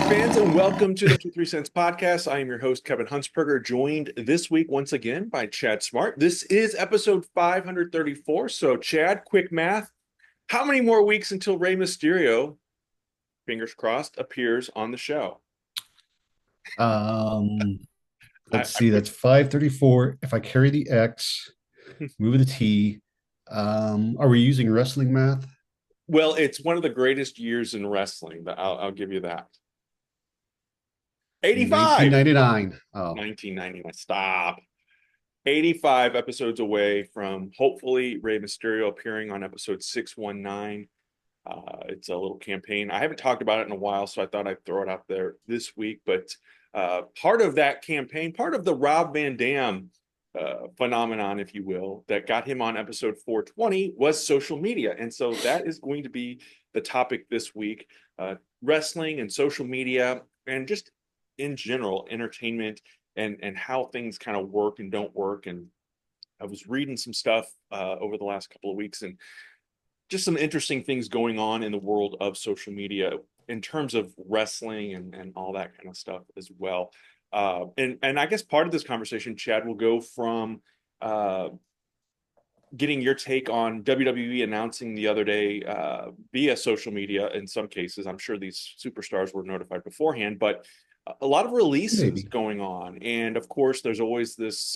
Fans, and welcome to the 2 3 Cents podcast. I am your host, Kevin Huntsberger, joined this week once again by Chad Smart. This is episode 534. So, Chad, quick math. How many more weeks until Rey Mysterio, fingers crossed, appears on the show? Um, I, let's I see, quick, that's 534. If I carry the X, move the T. Are we using wrestling math? well, it's one of the greatest years in wrestling. I'll give you that. 85, 1999. Oh, 1999. Stop. 85 episodes away from hopefully Rey Mysterio appearing on episode 619. It's a little campaign. I haven't talked about it in a while, so I thought I'd throw it out there this week. But part of that campaign, part of the Rob Van Dam phenomenon, if you will, that got him on episode 420 was social media. And so that is going to be the topic this week, wrestling and social media and just in general, entertainment and how things kind of work and don't work. And I was reading some stuff over the last couple of weeks and just some interesting things going on in the world of social media in terms of wrestling and all that kind of stuff as well. And I guess part of this conversation, Chad, will go from uh, getting your take on WWE announcing the other day via social media. In some cases, I'm sure these superstars were notified beforehand, but a lot of releases maybe. going on. And of course, there's always this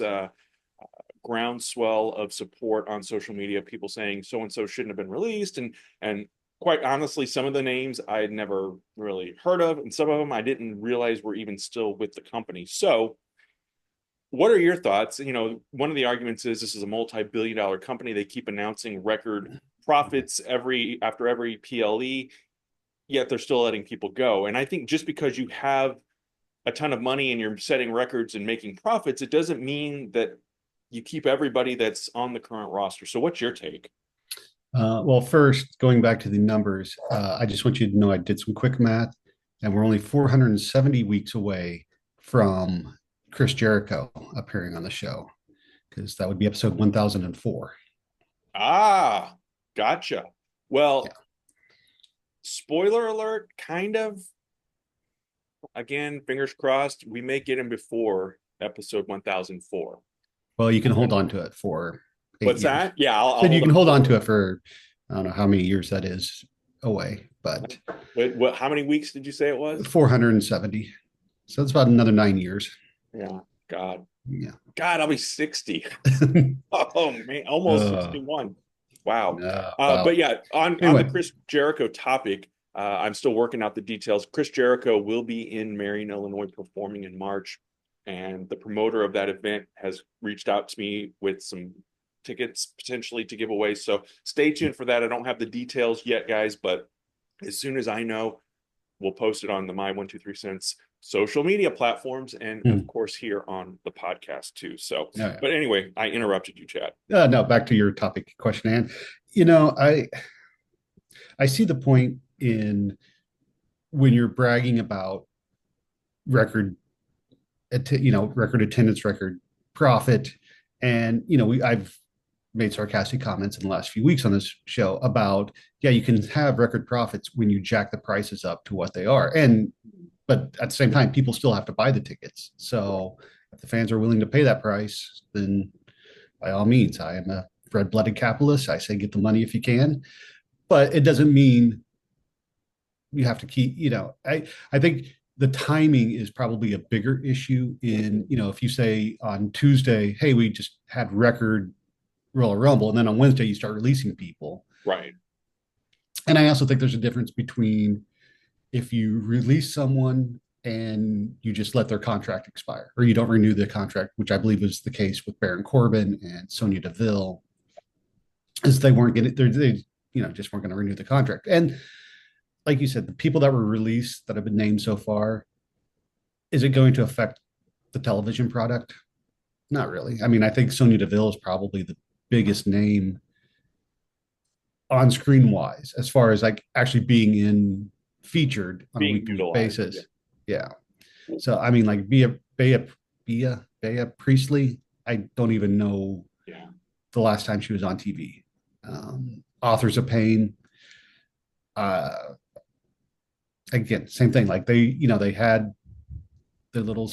groundswell of support on social media, people saying so and so shouldn't have been released, and quite honestly, some of the names I had never really heard of, and some of them I didn't realize were even still with the company. So, what are your thoughts? You know, one of the arguments is this is a multi-billion-dollar company. They keep announcing record profits every after every PLE, yet they're still letting people go. And I think just because you have a ton of money and you're setting records and making profits, it doesn't mean that you keep everybody that's on the current roster. So what's your take? Well, first, going back to the numbers, I just want you to know I did some quick math, and we're only 470 weeks away from Chris Jericho appearing on the show because that would be episode 1004. Ah, gotcha. Yeah. Well, spoiler alert, kind of. Again, fingers crossed, we may get him before episode 1004. Well, you can hold on to it for eight What's years. that? Yeah, I'll Said you hold can on hold on for to it for I don't know how many years that is away, but what how many weeks did you say it was? 470. So that's about another 9 years. Yeah, God. Yeah. God, I'll be 60. Oh man, almost uh, 61. Wow. no, But wow. yeah, on the Anyway, Chris Jericho topic, I'm still working out the details. Chris Jericho will be in Marion, Illinois, performing in March, and the promoter of that event has reached out to me with some tickets potentially to give away. So stay tuned for that. I don't have the details yet, guys, but as soon as I know, we'll post it on the My 1 2 3 Cents social media platforms and of hmm. course here on the podcast too. So, Yeah, but anyway, I interrupted you, Chad. no, back to your topic question, Ann. I see the point in when you're bragging about record, record attendance, record profit, and I've made sarcastic comments in the last few weeks on this show about, yeah, you can have record profits when you jack the prices up to what they are. But at the same time, people still have to buy the tickets. So if the fans are willing to pay that price, then by all means, I am a red blooded capitalist. I say get the money if you can, but it doesn't mean you have to keep, I think the timing is probably a bigger issue in, if you say on Tuesday, hey, we just had record Royal Rumble, and then on Wednesday you start releasing people. Right. And I also think there's a difference between if you release someone and you just let their contract expire, or you don't renew the contract, which I believe was the case with Baron Corbin and Sonya Deville, is they weren't getting they just weren't going to renew the contract. And like you said, the people that were released that have been named so far, is it going to affect the television product? Not really. I mean, I think Sonya Deville is probably the biggest name on screen wise, as far as like actually being in featured on a Being week to week utilized. Yeah. basis. Yeah. So I mean, like Bea Priestley, I don't even know Yeah. the last time she was on TV. Authors of Pain, uh, again, same thing. Like they had their little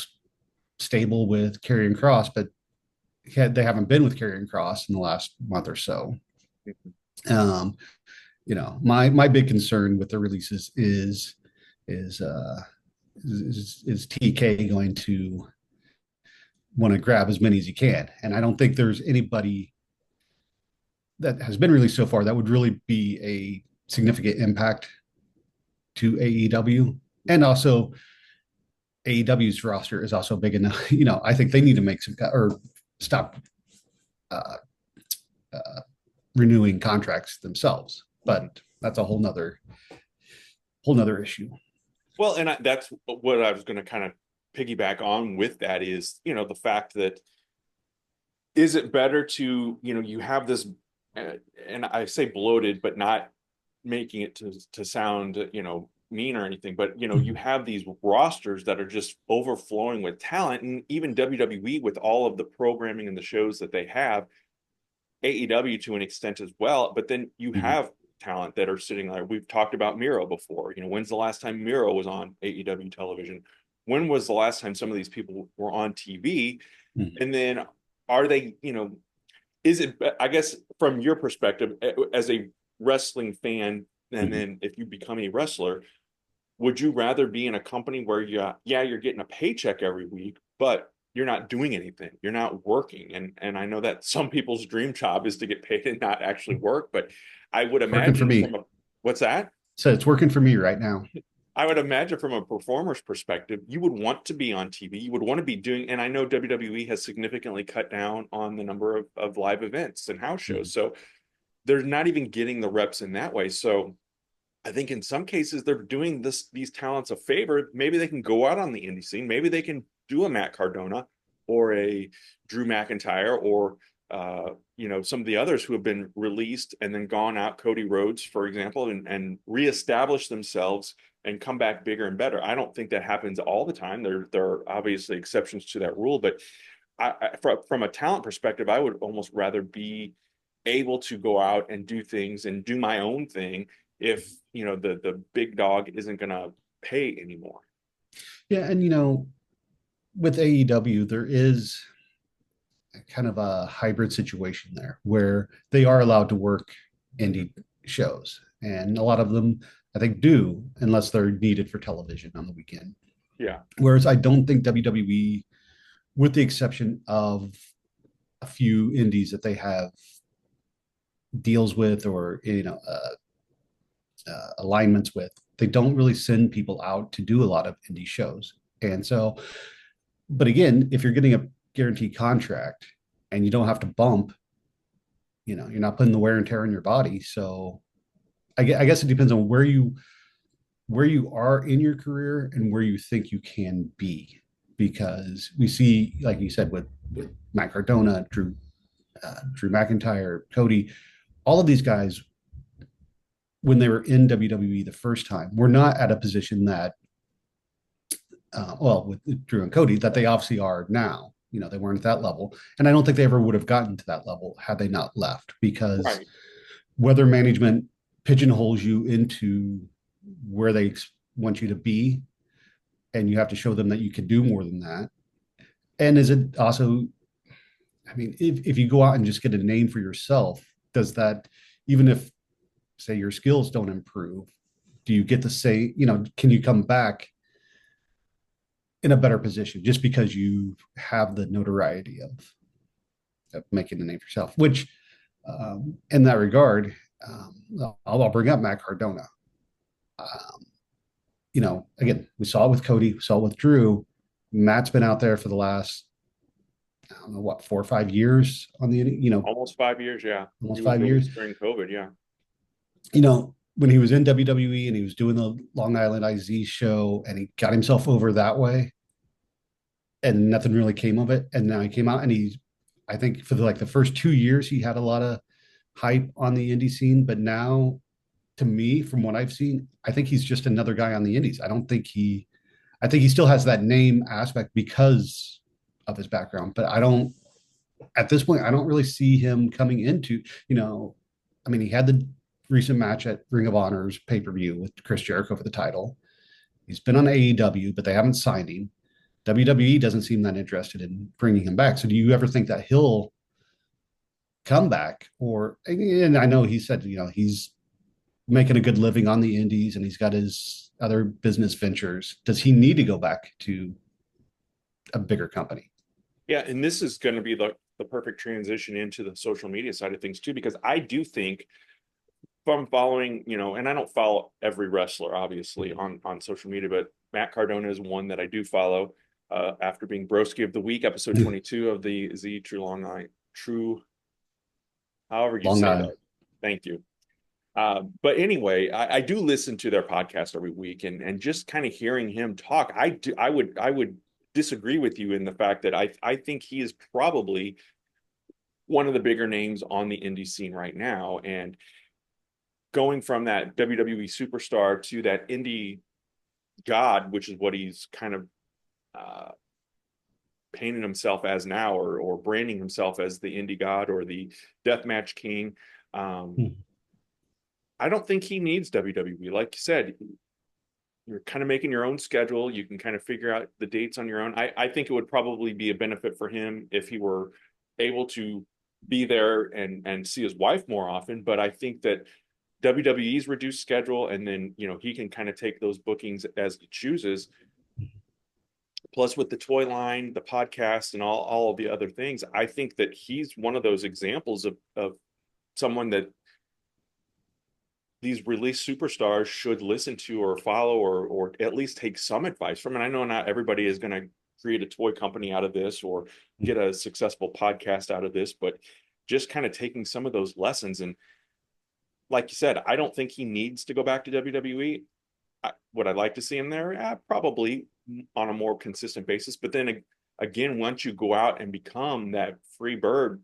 stable with Karrion Kross, but they haven't been with Karrion Kross in the last month or so. Um, my big concern with the releases is is TK going to want to grab as many as he can, and I don't think there's anybody that has been released so far that would really be a significant impact to AEW. And also AEW's roster is also big enough. I think they need to make some or stop uh, uh, renewing contracts themselves. But that's a whole nother issue. Well, and that's what I was going to kind of piggyback on with that is, the fact that is it better to, you have this, and I say bloated, but not making it to sound, mean or anything, but you have these rosters that are just overflowing with talent, and even WWE with all of the programming and the shows that they have, AEW to an extent as well, but then you have talent that are sitting there. We've talked about Miro before. When's the last time Miro was on AEW television? When was the last time some of these people were on TV? Mm-hmm. And then are they, is it, I guess, from your perspective as a wrestling fan, and then if you become a wrestler, would you rather be in a company where you're getting a paycheck every week, but you're not doing anything, you're not working? And I know that some people's dream job is to get paid and not actually work, but I would Working for imagine me. what's that? So it's working for me right now. I would imagine from a performer's perspective, you would want to be on TV. You would want to be doing, and I know WWE has significantly cut down on the number of live events and house shows. So they're not even getting the reps in that way. So I think in some cases they're doing these talents a favor. Maybe they can go out on the indie scene. Maybe they can do a Matt Cardona or a Drew McIntyre or some of the others who have been released and then gone out, Cody Rhodes, for example, and reestablish themselves and come back bigger and better. I don't think that happens all the time. There are obviously exceptions to that rule, but from a talent perspective, I would almost rather be able to go out and do things and do my own thing if the big dog isn't going to pay anymore. Yeah, and with AEW, there is kind of a hybrid situation there where they are allowed to work indie shows, and a lot of them I think do, unless they're needed for television on the weekend. Yeah. Whereas I don't think WWE, with the exception of a few indies that they have deals with or alignments with, they don't really send people out to do a lot of indie shows. And so, but again, if you're getting a guaranteed contract and you don't have to bump, you're not putting the wear and tear on your body. So I guess it depends on where you are in your career and where you think you can be, because we see, like you said, with Matt Cardona, Drew McIntyre, Cody, all of these guys, when they were in WWE the first time, were not at a position that, with Drew and Cody, that they obviously are now. They weren't at that level. And I don't think they ever would have gotten to that level had they not left, because whether management pigeonholes you into where they want you to be, and you have to show them that you can do more than that. And is it also, I mean, if you go out and just get a name for yourself, does that, even if, say, your skills don't improve, do you get to say, can you come back in a better position just because you have the notoriety of making a name for yourself? Which, in that regard, I'll bring up Matt Cardona. Again, we saw it with Cody, we saw it with Drew. Matt's been out there for the last, I don't know, what, 4 or 5 years on the, almost 5 years. Yeah. Almost 5 years during COVID. Yeah. When he was in WWE and he was doing the Long Island IZ show and he got himself over that way and nothing really came of it. And now he came out and I think for the first 2 years, he had a lot of hype on the indie scene. But now, to me, from what I've seen, I think he's just another guy on the indies. I think he still has that name aspect because of his background, but at this point, I don't really see him coming into, he had the recent match at Ring of Honor's pay-per-view with Chris Jericho for the title. He's been on AEW, but they haven't signed him. WWE doesn't seem that interested in bringing him back. So do you ever think that he'll come back? Or, and I know he said, he's making a good living on the indies and he's got his other business ventures. Does he need to go back to a bigger company? Yeah, and this is going to be the perfect transition into the social media side of things too, because I do think from following, and I don't follow every wrestler obviously on social media, but Matt Cardona is one that I do follow. After being Broski of the Week, episode 22 of the Z True Long Night, True, however you Long say Island. that. Thank you. But anyway, I do listen to their podcast every week, and just kind of hearing him talk, I would disagree with you in the fact that I think he is probably one of the bigger names on the indie scene right now, and going from that WWE superstar to that indie god, which is what he's kind of uh, painting himself as now, or branding himself as the indie god or the deathmatch king. Um, Hmm. I don't think he needs WWE. Like you said, you're kind of making your own schedule. You can kind of figure out the dates on your own. I think it would probably be a benefit for him if he were able to be there and see his wife more often. But I think that WWE's reduced schedule, and then he can kind of take those bookings as he chooses. Plus, with the toy line, the podcast, and all of the other things, I think that he's one of those examples of someone that these released superstars should listen to or follow, or at least take some advice from. And I know not everybody is going to create a toy company out of this or get a successful podcast out of this, but just kind of taking some of those lessons. And like you said, I don't think he needs to go back to WWE. Would I like to see him there? Yeah, probably on a more consistent basis. But then again, once you go out and become that free bird,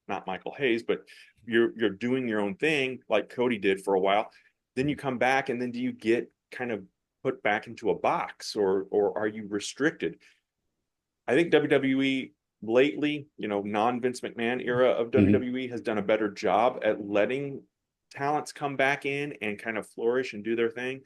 not Michael Hayes, but you're doing your own thing like Cody did for a while, then you come back, and then do you get kind of put back into a box, or are you restricted? I think WWE lately, non Vince McMahon era of Hmm. WWE, has done a better job at letting talents come back in and kind of flourish and do their thing.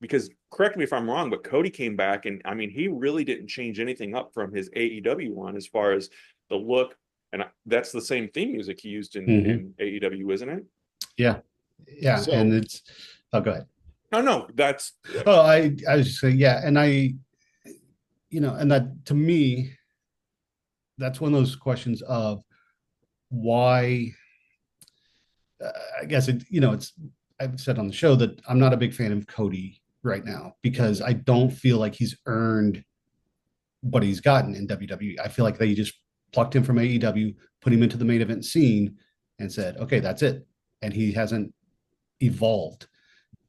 Because correct me if I'm wrong, but Cody came back, and I mean, he really didn't change anything up from his AEW one as far as the look. And that's the same theme music he used Hmm. in AEW, isn't it? Yeah. Yeah. And So, it's, oh, go ahead. no, that's Oh, I was just saying, yeah. And and that to me, that's one of those questions of why, I guess I've said on the show that I'm not a big fan of Cody right now because I don't feel like he's earned what he's gotten in WWE. I feel like they just plucked him from AEW, put him into the main event scene, and said, "Okay, that's it." And he hasn't evolved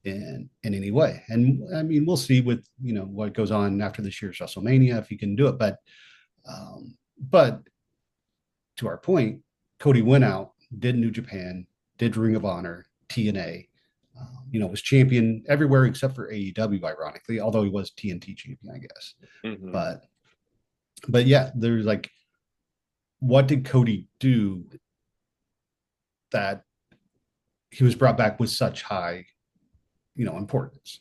in any way. And I mean, we'll see with what goes on after this year's WrestleMania if he can do it. But to our point, Cody went out, did New Japan, did Ring of Honor, TNA. Was champion everywhere except for AEW, ironically, although he was TNT champion, I guess. mhm. But yeah, there's like, what did Cody do that he was brought back with such high, importance?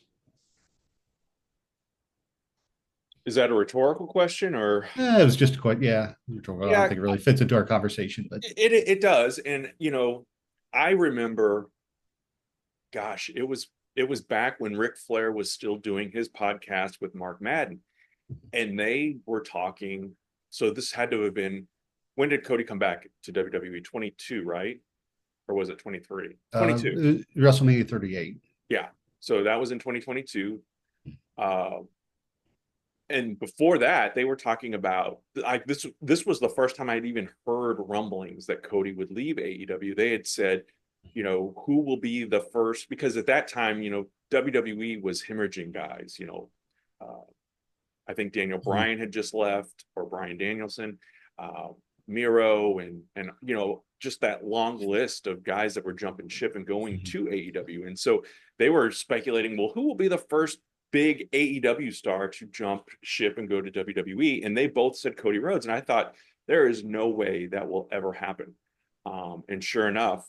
Is that a rhetorical question, or? It was just quite, yeah. I don't Yeah, think it really fits into our conversation, but it does. And I remember, gosh, it was back when Ric Flair was still doing his podcast with Mark Madden, and they were talking. So this had to have been, when did Cody come back to WWE? 22, right? Or was it 23? 22. WrestleMania 38. Yeah. So that was in 2022. Uh, and before that, they were talking about, like, this was the first time I'd even heard rumblings that Cody would leave AEW. They had said, who will be the first, because at that time, WWE was hemorrhaging guys. uh, I think Daniel Mhm. Bryan had just left, or Bryan Danielson, uh, Miro, and just that long list of guys that were jumping ship and going Mhm. to AEW. And so they were speculating, well, who will be the first big AEW star to jump ship and go to WWE? And they both said Cody Rhodes. And I thought, there is no way that will ever happen. And sure enough,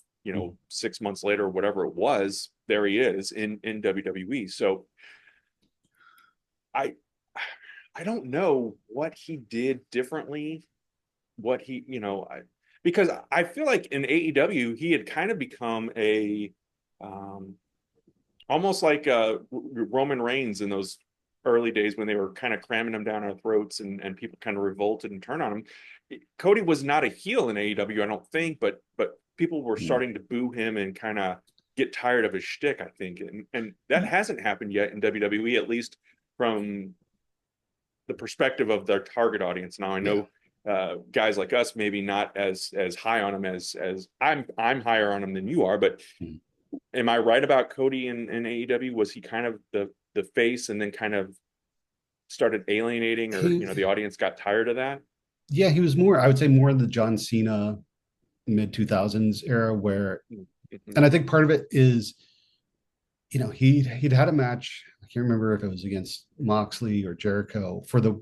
6 months later, whatever it was, there he is in WWE. So I I don't know what he did differently, what he, because I feel like in AEW he had kind of become a um almost like Roman Reigns in those early days when they were kind of cramming him down our throats and people kind of revolted and turned on him. Cody was not a heel in AEW, I don't think, but people were Mm. starting to boo him and kind of get tired of his shtick, I think, and that hasn't happened yet in WWE, at least from the perspective of their target audience. Now I Yeah. know guys like us maybe not as high on him as I'm higher on him than you are, but Mm. am I right about Cody in AEW? Was he kind of the face and then kind of started alienating, or He, the audience got tired of that? yeah, he was more, I would say more the John Cena mid 2000s era where, Mm-hmm. and I think part of it is, he'd had a match. I can't remember if it was against Moxley or Jericho for the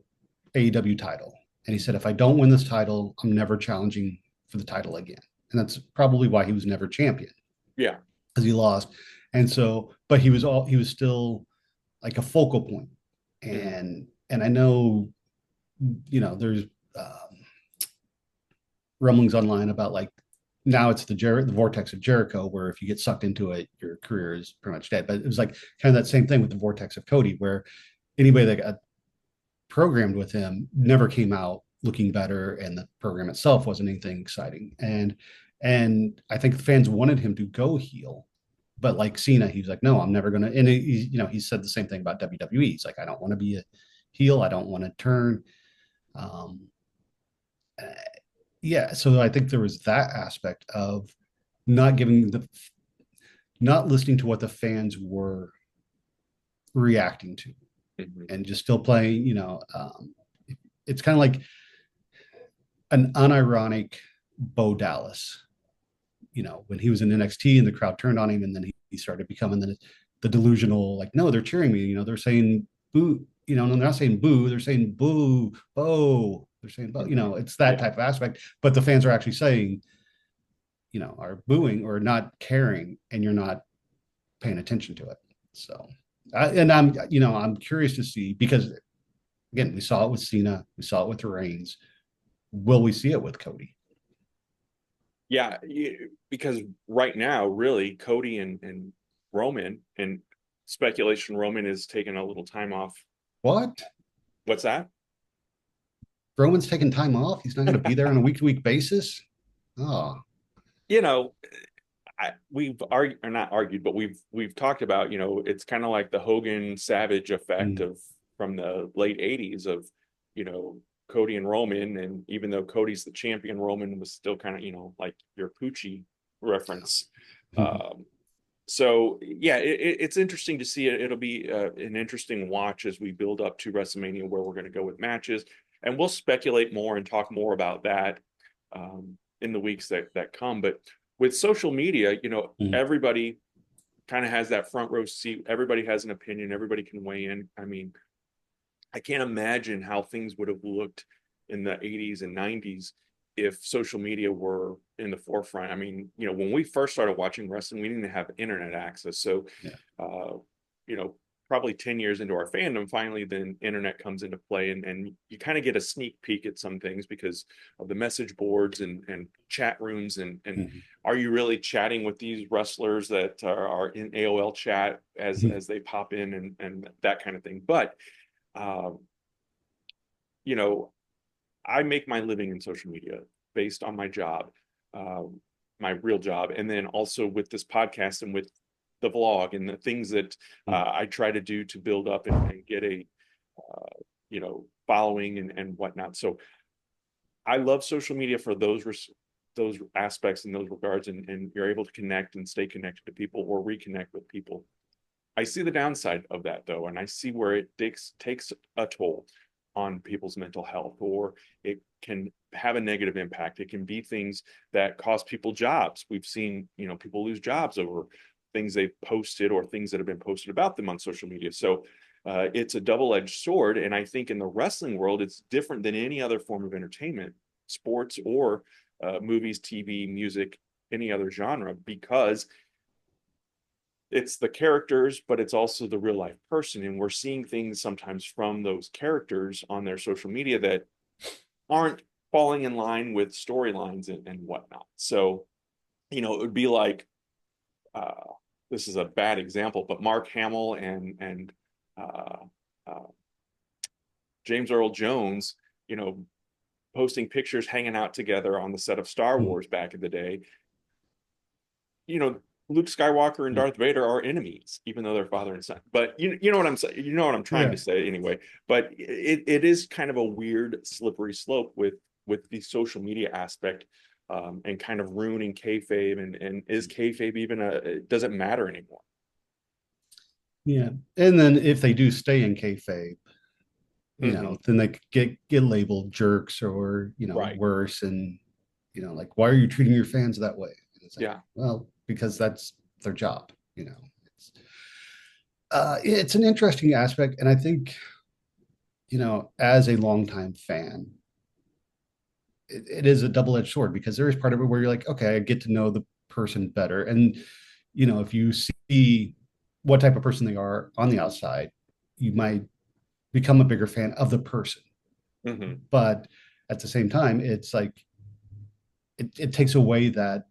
AEW title. And he said, if I don't win this title, I'm never challenging for the title again. And that's probably why he was never champion, Yeah. because he lost. And so, but he was still like a focal point. Mm-hmm. And I know, there's rumblings online about like now it's the vortex of Jericho, where if you get sucked into it, your career is pretty much dead. But it was like kind of that same thing with the vortex of Cody, where anybody that got programmed with him never came out looking better, and the program itself wasn't anything exciting. And I think the fans wanted him to go heel, but like Cena, he was like, no, I'm never gonna. And he said the same thing about WWE. He's like, I don't want to be a heel. I don't want to turn. Um, yeah, so I think there was that aspect of not giving the not listening to what the fans were reacting to, Mm-hmm. and just still playing. It's kind of like an unironic Bo Dallas. When he was in NXT and the crowd turned on him, and then he started becoming the delusional, like, no, they're cheering me. They're saying boo. And they're not saying boo, they're saying boo, Bo. They're saying Bo. Mm-hmm. It's that Yeah. type of aspect. But the fans are actually saying, are booing or not caring, and you're not paying attention to it. So, and I'm curious to see, because again, we saw it with Cena, we saw it with Reigns. Will we see it with Cody? Yeah, because right now, really, Cody and Roman, and speculation Roman is taking a little time off. What? What's that? Roman's taking time off. He's not going to be there on a week to week basis. Oh, you know, we've argued, or not argued, but we've talked about, it's kind of like the Hogan Savage effect mm, of from the late 80s of, you know, Cody and Roman. And even though Cody's the champion, Roman was still kind of, like your Poochie reference. mm, Um, so yeah, it's interesting to see it. It'll be an interesting watch as we build up to WrestleMania, where we're going to go with matches, and we'll speculate more and talk more about that in the weeks that come. But with social media, mm, everybody kind of has that front row seat. Everybody has an opinion. Everybody can weigh in. I mean, I can't imagine how things would have looked in the 80s and 90s if social media were in the forefront. I mean, when we first started watching wrestling, we didn't have internet access. So, yeah. uh, you know, probably 10 years into our fandom, finally, then internet comes into play, and you kind of get a sneak peek at some things because of the message boards and chat rooms. And Mm, are you really chatting with these wrestlers that are in AOL chat mm, as they pop in and that kind of thing? But, um, you know, I make my living in social media based on my job, um, my real job, and then also with this podcast and with the vlog and the things that mm. I try to do to build up and get a following and whatnot. So I love social media for those aspects and those regards, and you're able to connect and stay connected to people or reconnect with people. I see the downside of that though, and I see where it takes a toll on people's mental health, or it can have a negative impact. It can be things that cost people jobs. We've seen, people lose jobs over things they've posted or things that have been posted about them on social media. So it's a double-edged sword. And I think in the wrestling world, it's different than any other form of entertainment, sports or movies, TV, music, any other genre, because it's the characters, but it's also the real life person. And we're seeing things sometimes from those characters on their social media that aren't falling in line with storylines and whatnot. So, it would be like, uh, this is a bad example, but Mark Hamill and uh, uh, James Earl Jones, posting pictures hanging out together on the set of Star Mm. Wars back in the day. Luke Skywalker and Mm. Darth Vader are enemies, even though they're father and son. But you know what I'm saying. You know what I'm trying Yeah. to say anyway. But it is kind of a weird, slippery slope with the social media aspect, and kind of ruining kayfabe. And is kayfabe even it doesn't matter anymore? Yeah. And then if they do stay in kayfabe, Mm-hmm. then they could get labeled jerks or, Right. worse. And, like, why are you treating your fans that way? And it's like, Yeah. well, because that's their job, It's it's an interesting aspect. And I think, as a longtime fan, it is a double-edged sword because there is part of it where you're like, okay, I get to know the person better. And, if you see what type of person they are on the outside, you might become a bigger fan of the person. Mm-hmm. But at the same time, it's like it takes away that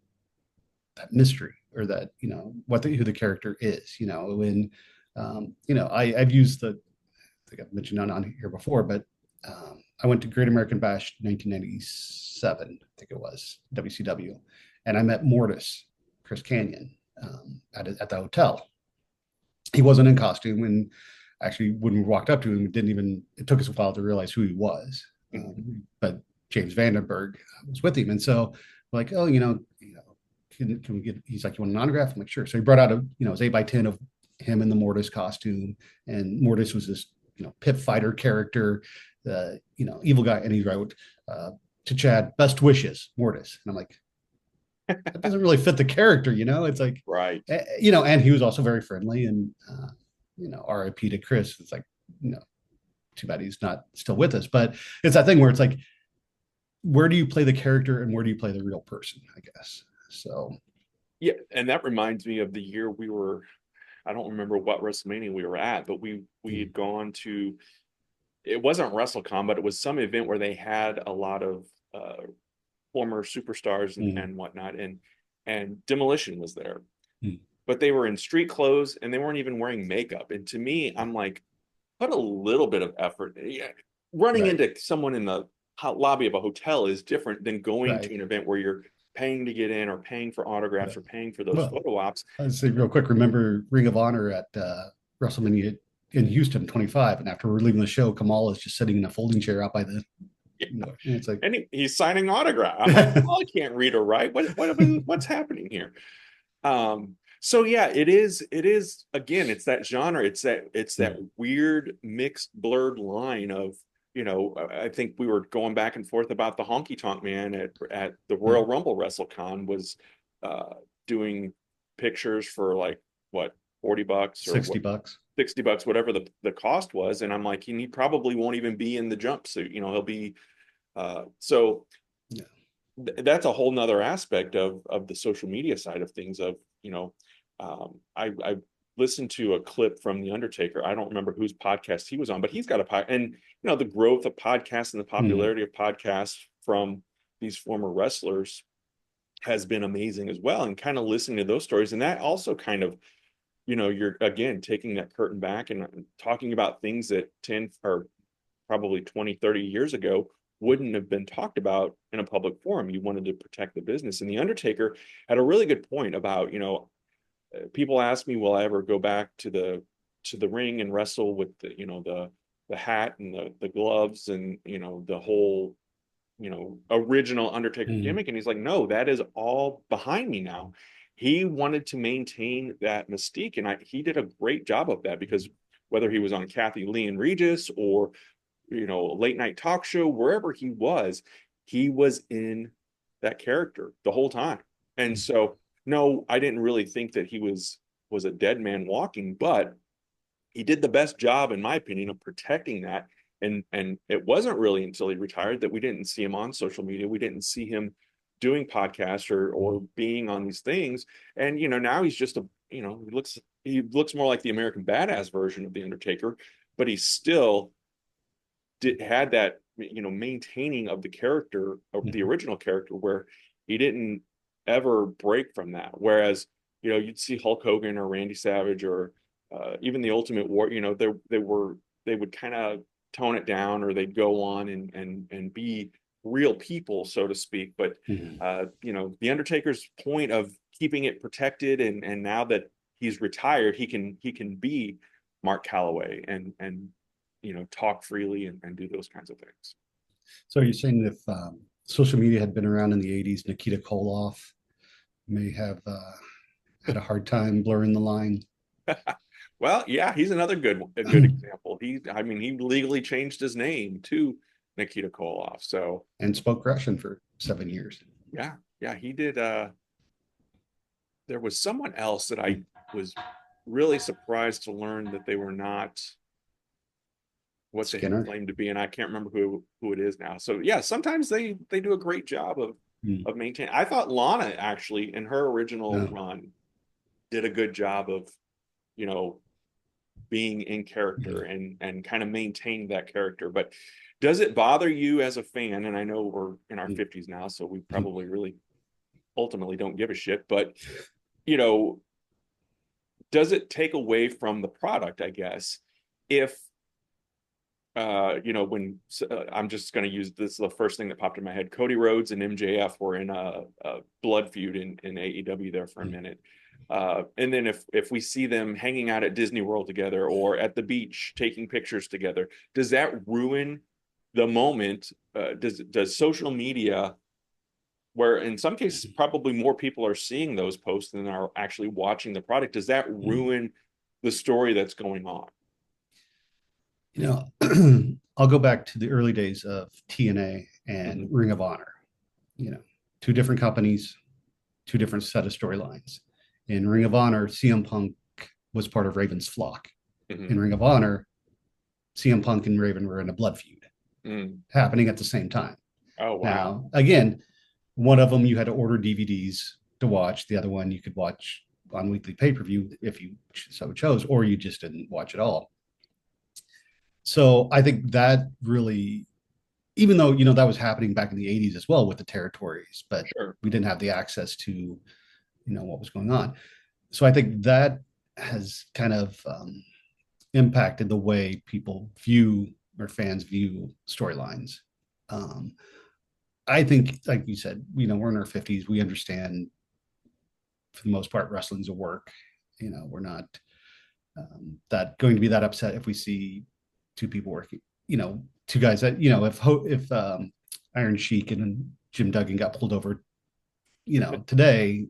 mystery or that, who the character is, when I've used I think I've mentioned on here before, but I went to Great American Bash 1997, I think it was, WCW, and I met Mortis, Chris Canyon, at the hotel. He wasn't in costume, and actually, when we walked up to him, it took us a while to realize who he was. Mm-hmm. But James Vandenberg was with him, and so we're like, oh, can we get? He's like, you want an autograph? I'm like, sure. So he brought out his 8x10 of him in the Mortis costume, and Mortis was this pit fighter character, evil guy, and he wrote to Chad, best wishes, Mortis, and I'm like, that doesn't really fit the character, It's like, Right. and he was also very friendly, and R.I.P. to Chris. It's like, too bad he's not still with us, but it's that thing where it's like, where do you play the character and where do you play the real person? I guess so. Yeah, and that reminds me of the year I don't remember what WrestleMania we were at, but we Mm. had gone to, it wasn't WrestleCon, but it was some event where they had a lot of former superstars Mm. and whatnot, and Demolition was there, Mm. but they were in street clothes and they weren't even wearing makeup. And to me, I'm like, put a little bit of effort. Yeah, running Right, into someone in the lobby of a hotel is different than going to right. an event where you're paying to get in or paying for autographs Yeah. or paying for those Well, photo ops. I'd say real quick, remember Ring of Honor at WrestleMania in Houston 25, and after we're leaving the show, Kamal is just sitting in a folding chair out by the, and it's like, And he's signing autograph. I'm like, oh, I can't read or write. What's happening here? So yeah, it is again, it's that genre, it's that weird mixed blurred line of, I think we were going back and forth about the Honky Tonk Man at the yeah, Royal Rumble WrestleCon was doing pictures for like what, $40 or what, $60. $60, whatever the cost was. And I'm like, he probably won't even be in the jumpsuit, he'll be so Yeah. that's a whole nother aspect of the social media side of things of, I listened to a clip from The Undertaker. I don't remember whose podcast he was on, but he's got a pod, and the growth of podcasts and the Mm. popularity of podcasts from these former wrestlers has been amazing as well. And kind of listening to those stories, and that also kind of, you're again taking that curtain back and talking about things that 10 or probably 20, 30 years ago wouldn't have been talked about in a public forum. You wanted to protect the business. And The Undertaker had a really good point about, people ask me, will I ever go back to the ring and wrestle with the hat and the gloves and, the whole, original Undertaker Mm. gimmick. And he's like, no, that is all behind me now. He wanted to maintain that mystique. And he did a great job of that, because whether he was on Kathy Lee and Regis or late night talk show, wherever he was in that character the whole time. And so, no, I didn't really think that he was a dead man walking, but he did the best job, in my opinion, of protecting that. And it wasn't really until he retired that we didn't see him on social media. We didn't see him doing podcasts or Mm. being on these things. And now he's just he looks he looks more like the American Badass version of the Undertaker, but he still had that, maintaining of the character of the original character, where he didn't ever break from that. Whereas, you'd see Hulk Hogan or Randy Savage or even the Ultimate War, they would kind of tone it down, or they'd go on and be real people, so to speak. But Mhm. the Undertaker's point of keeping it protected, and now that he's retired, he can be Mark Calloway and talk freely and do those kinds of things. So you're saying if social media had been around in the 80s, Nikita Koloff may have had a hard time blurring the line. Well, yeah, he's a good example. I mean, he legally changed his name to Nikita Koloff. So And spoke Russian for 7 years. yeah, yeah, he did. There was someone else that I was really surprised to learn that they were not what they had Skinner. claimed to be, and I can't remember who it is now. So yeah, sometimes they do a great job Mm. of maintaining. I thought Lana actually in her original No. run did a good job of, you know, being in character and kind of maintaining that character. But does it bother you as a fan? And I know we're in our 50s now, so we probably really ultimately don't give a shit, but you know, does it take away from the product, I guess, if when I'm just going to use this, the first thing that popped in my head, Cody Rhodes and MJF were in a blood feud in AEW there for a minute. And then if we see them hanging out at Disney World together or at the beach taking pictures together, does that ruin the moment? Does social media, where in some cases probably more people are seeing those posts than are actually watching the product, does that ruin the story that's going on? You I'll go back to the early days of TNA and Mm-hmm. Ring of Honor. You know, two different companies, two different set of storylines. In Ring of Honor, CM Punk was part of Raven's flock. Mm-hmm. In Ring of Honor, CM Punk and Raven were in a blood feud Mm. happening at the same time. Oh wow. Now, again, one of them you had to order DVDs to watch. The other one you could watch on weekly pay-per-view if you so chose, or you just didn't watch at all. So I think that really, even though that was happening back in the 80s as well with the territories, but Sure. we didn't have the access to what was going on. So I think that has kind of impacted the way people view or fans view storylines. Um, I think, like you said, we're in our 50s. We understand for the most part wrestling's a work. We're not that going to be that upset if we see two people working. Two guys that if Iron Sheik and Jim Duggan got pulled over, today,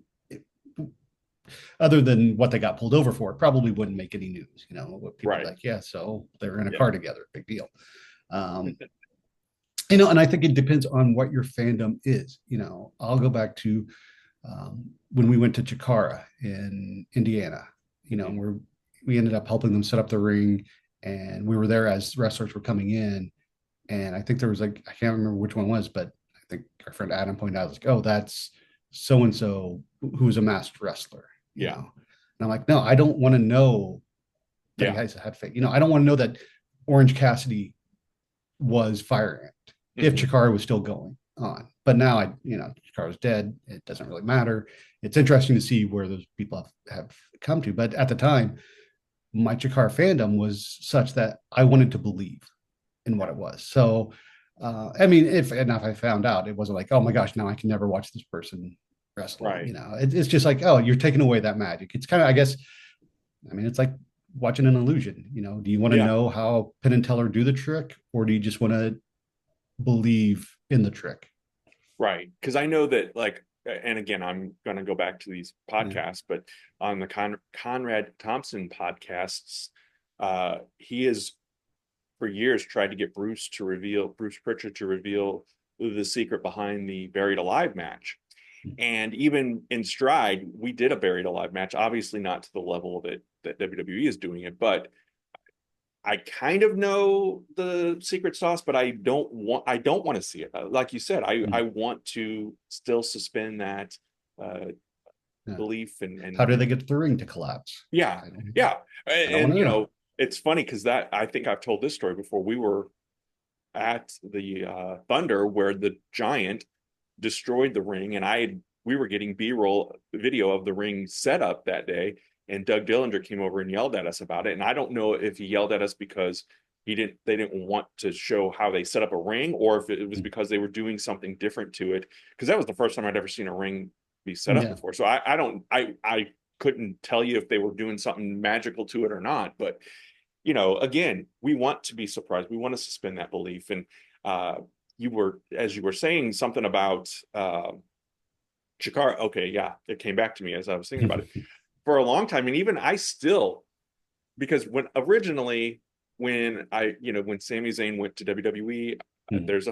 other than what they got pulled over for, it probably wouldn't make any news. What people Right. like, yeah, so they were in a Yeah. car together, big deal. And I think it depends on what your fandom is. I'll go back to when we went to Chikara in Indiana. We ended up helping them set up the ring, and we were there as wrestlers were coming in. And I think there was I can't remember which one was, but I think our friend Adam pointed out, like, oh, that's so and so who's a masked wrestler. Yeah. And I'm like, no, I don't want to know that Yeah. he has had fake. I don't want to know that Orange Cassidy was Fire Ant if Chikara was still going on. But now Chikara's dead. It doesn't really matter. It's interesting to see where those people have come to. But at the time, my Chikara fandom was such that I wanted to believe in what it was. So, I mean, if I found out, it wasn't like, oh my gosh, now I can never watch this person wrestling. Right. It's just like, oh, you're taking away that magic. It's kind of, I guess, I mean, it's like watching an illusion. Do you want to Yeah. know how Penn and Teller do the trick, or do you just want to believe in the trick? Right. Because I know that, like, and again, I'm going to go back to these podcasts, but on the Conrad Thompson podcasts, he has for years tried to get Bruce Pritchard to reveal the secret behind the Buried Alive match. And even in Stride, we did a Buried Alive match, obviously not to the level of it that WWE is doing it, but I kind of know the secret sauce, but I don't want to see it. Like you said, I want to still suspend that Yeah. belief How did and they get the ring to collapse? yeah, I don't, yeah. I don't want And, to know. it's funny because that I think I've told this story before. We were at the Thunder where the Giant destroyed the ring, and we were getting B-roll video of the ring setup that day, and Doug Dillinger came over and yelled at us about it. And I don't know if he yelled at us because they didn't want to show how they set up a ring, or if it was because they were doing something different to it. Because that was the first time I'd ever seen a ring be set up Yeah. before. So I couldn't tell you if they were doing something magical to it or not. But again, we want to be surprised. We want to suspend that belief. And uh, as you were saying, something about Chikara. Okay, yeah, it came back to me as I was thinking about it for a long time. And even I still, because when Sami Zayn went to WWE, there's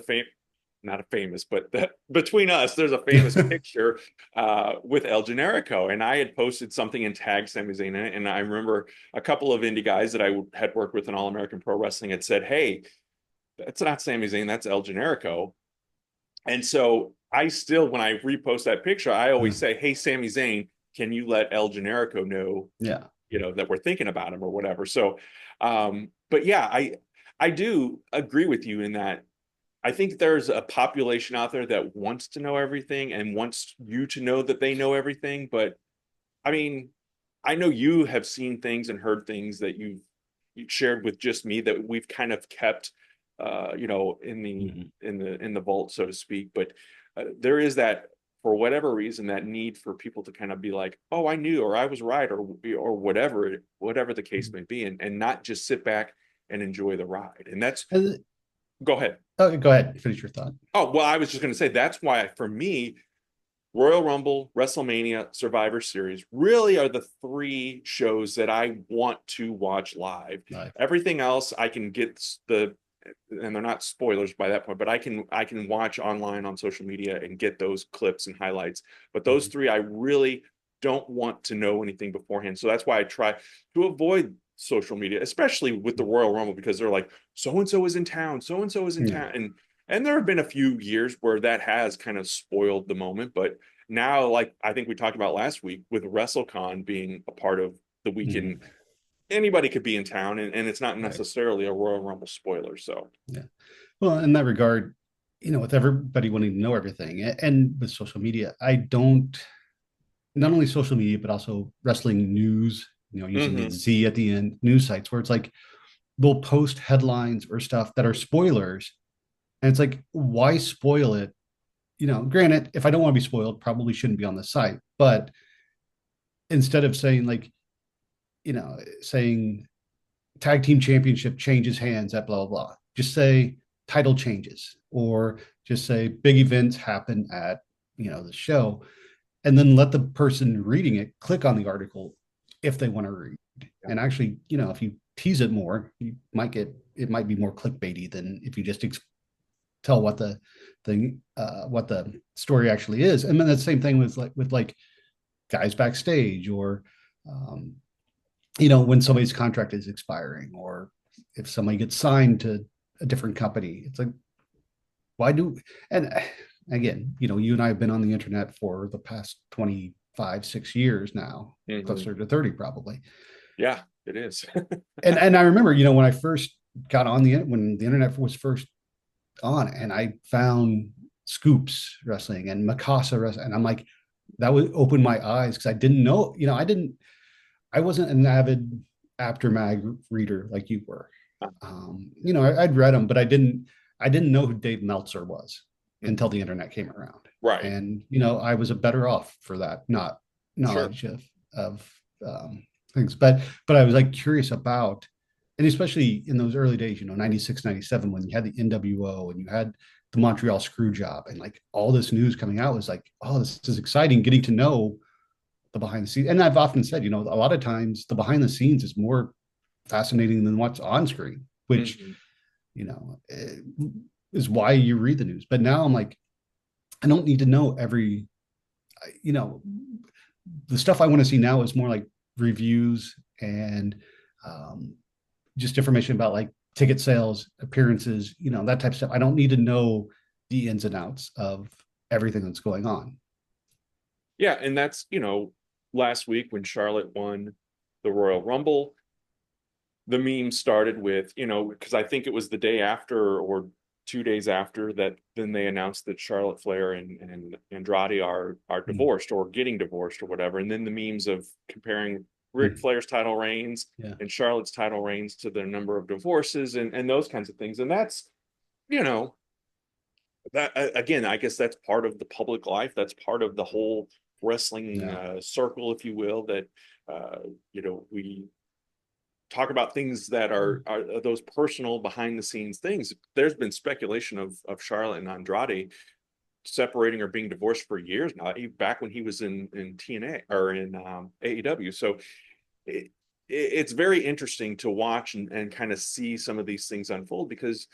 not a famous, but between us, there's a famous picture with El Generico. And I had posted something and tagged Sami Zayn in it. And I remember a couple of indie guys that I had worked with in All American Pro Wrestling had said, "Hey, that's not Sami Zayn, that's El Generico." And so I still, when I repost that picture, I always say, "Hey, Sami Zayn, can you let El Generico know, Yeah. that we're thinking about him or whatever?" So, but yeah, I do agree with you in that I think there's a population out there that wants to know everything and wants you to know that they know everything. But I mean, I know you have seen things and heard things that you shared with just me that we've kind of kept, in the Mhm. in the vault, so to speak. But there is that, for whatever reason, that need for people to kind of be like, "Oh, I knew," or "I was right," or whatever the case may be, and not just sit back and enjoy the ride. And that's And, go ahead. go ahead, finish your thought. Oh, well, I was just going to say that's why for me, Royal Rumble, WrestleMania, Survivor Series really are the three shows that I want to watch live. Live. Everything else I can get and they're not spoilers by that point, but I can watch online on social media and get those clips and highlights. But those three I really don't want to know anything beforehand. So that's why I try to avoid social media, especially with the Royal Rumble, because they're like, so and so is in town, so and so is in Yeah. town. And there have been a few years where that has kind of spoiled the moment. But now, like I think we talked about last week, with WrestleCon being a part of the weekend, anybody could be in town, and it's not Right. necessarily a Royal Rumble spoiler. So, Yeah. Well, in that regard, with everybody wanting to know everything and with social media, I don't, not only social media, but also wrestling news, using the mhm. Z at the end, news sites where it's like they'll post headlines or stuff that are spoilers. And it's like, why spoil it? Granted, if I don't want to be spoiled, probably shouldn't be on the site. But instead of saying saying tag team championship changes hands at blah blah blah, just say title changes, or just say big events happen at the show, and then let the person reading it click on the article if they want to read. Yeah. And actually, if you tease it more, it might be more clickbaity than if you just tell what the thing what the story actually is. And then the same thing with guys backstage, or um, when somebody's contract is expiring, or if somebody gets signed to a different company. It's like, why do, and again, you and I have been on the internet for the past 25, 6 years now, Mhm. closer to 30 probably. Yeah, it is. And I remember, when I first got on when the internet was first on, and I found Scoops Wrestling and Mikasa Wrestling, and I'm like, that would open my eyes, because I didn't know, I wasn't an avid Aftermag reader like you were. I'd read them, but I didn't know who Dave Meltzer was until the internet came around. Right. And I was a better off for that, not Sure. knowledge of things. But I was like curious about, and especially in those early days, 96, 97, when you had the NWO and you had the Montreal screw job, and like all this news coming out was like, oh, this is exciting, getting to know the behind the scenes. And I've often said, a lot of times the behind the scenes is more fascinating than what's on screen, which, Mhm. is why you read the news. But now I'm like, I don't need to know you know, the stuff I want to see now is more like reviews and um, just information about like ticket sales, appearances, that type of stuff. I don't need to know the ins and outs of everything that's going on. Yeah, and that's, last week when Charlotte won the Royal Rumble, the meme started with, because I think it was the day after or 2 days after that, then they announced that Charlotte Flair and Andrade are Mm, divorced or getting divorced or whatever. And then the memes of comparing Ric mm, Flair's title reigns yeah. and Charlotte's title reigns to the number of divorces and those kinds of things. And that's, you know, that again, I guess that's part of the public life. That's part of the whole wrestling Yeah. circle, if you will, that, uh, we talk about things that are those personal behind the scenes things. There's been speculation of Charlotte and Andrade separating or being divorced for years now, back when he was in TNA or in AEW. So it, it's very interesting to watch and kind of see some of these things unfold because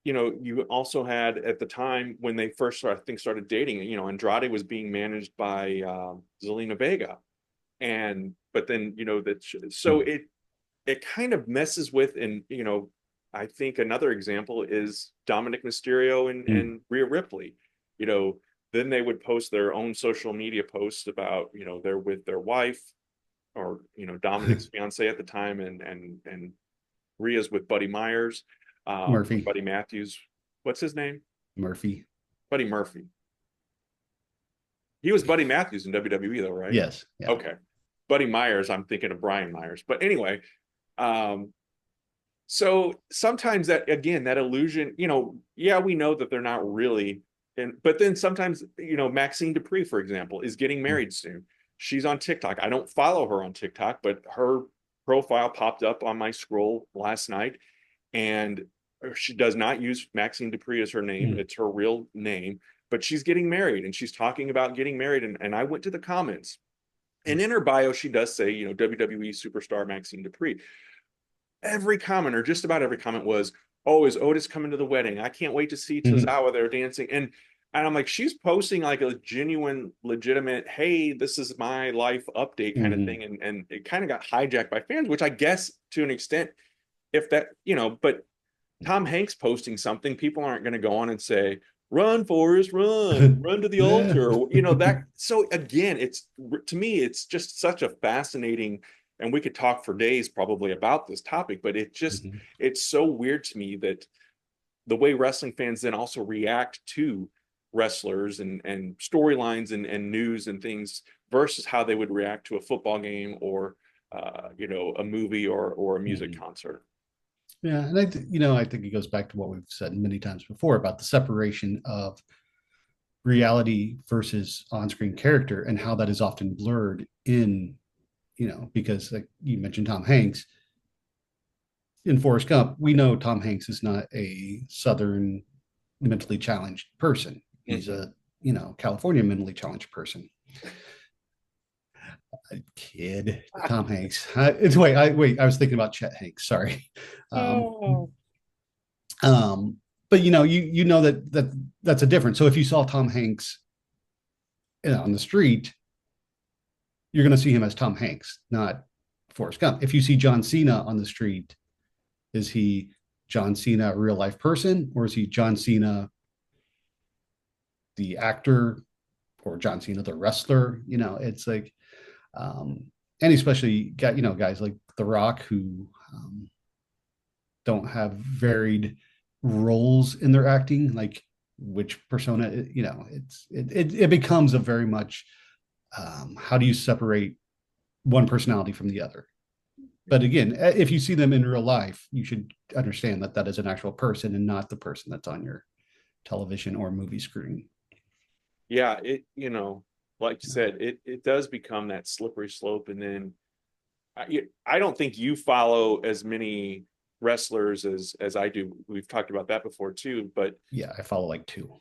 you also had at the time when they first I think started dating, Andrade was being managed by Zelina Vega, and but then that so Mm, it kind of messes with, and I think another example is Dominic Mysterio mm. and Rhea Ripley. you know then they would post their own social media posts about they're with their wife, or Dominic's fiance at the time, and Rhea's with Buddy Myers, Murphy. Buddy Matthews. What's his name? Murphy. Buddy Murphy. He was Buddy Matthews in WWE though, right? Yes. Yeah. Okay. Buddy Myers, I'm thinking of Brian Myers. But anyway, um, so sometimes that again, that illusion, yeah, we know that they're not really, but then sometimes, Maxine Dupree, for example, is getting Mm, married soon. She's on TikTok. I don't follow her on TikTok, but her profile popped up on my scroll last night, and she does not use Maxine Dupree as her name. mm, It's her real name, but she's getting married and she's talking about getting married. And I went to the comments, and mm. in her bio, she does say, WWE superstar Maxine Dupree. Every comment, or just about every comment, was, "Oh, is Otis coming to the wedding? I can't wait to see Mhm, Tozawa there dancing." And I'm like, she's posting like a genuine, legitimate, "Hey, this is my life update" kind of mhm. thing. And it kind of got hijacked by fans, which I guess to an extent, if that, but Tom Hanks posting something, people aren't going to go on and say, "Run, Forrest, run to the Yeah. altar." That. So again, it's, to me, it's just such a fascinating, and we could talk for days probably about this topic, but Mhm. it's so weird to me that the way wrestling fans then also react to wrestlers and storylines and news and things versus how they would react to a football game or a movie or a music Mhm. concert. Yeah, and I think it goes back to what we've said many times before about the separation of reality versus on-screen character and how that is often blurred in, because like you mentioned Tom Hanks in Forrest Gump, we know Tom Hanks is not a Southern mentally challenged person. He's Mhm. a, California mentally challenged person. A kid, Tom Hanks. I was thinking about Chet Hanks. Sorry. Um, Oh. Um, but you know that's a difference. So if you saw Tom Hanks, on the street, you're going to see him as Tom Hanks, not Forrest Gump. If you see John Cena on the street, is he John Cena, a real life person, or is he John Cena, the actor, or John Cena, the wrestler? It's like, um, and especially got guys like The Rock who don't have varied roles in their acting, like which persona, it becomes a very much, how do you separate one personality from the other? But again, if you see them in real life, you should understand that that is an actual person and not the person that's on your television or movie screen. Yeah, like you said, it does become that slippery slope, and then I don't think you follow as many wrestlers as I do. We've talked about that before too, but Yeah, I follow like two.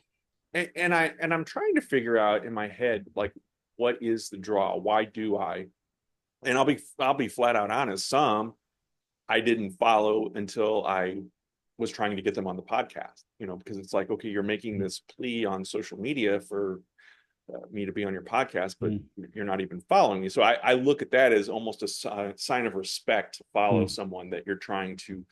I'm trying to figure out in my head, like, what is the draw? Why do I? And I'll be flat out honest. Some I didn't follow until I was trying to get them on the podcast, because it's like, okay, you're making this plea on social media for me to be on your podcast, but Mm, you're not even following me. So I look at that as almost a sign of respect to follow mm, someone that you're trying to,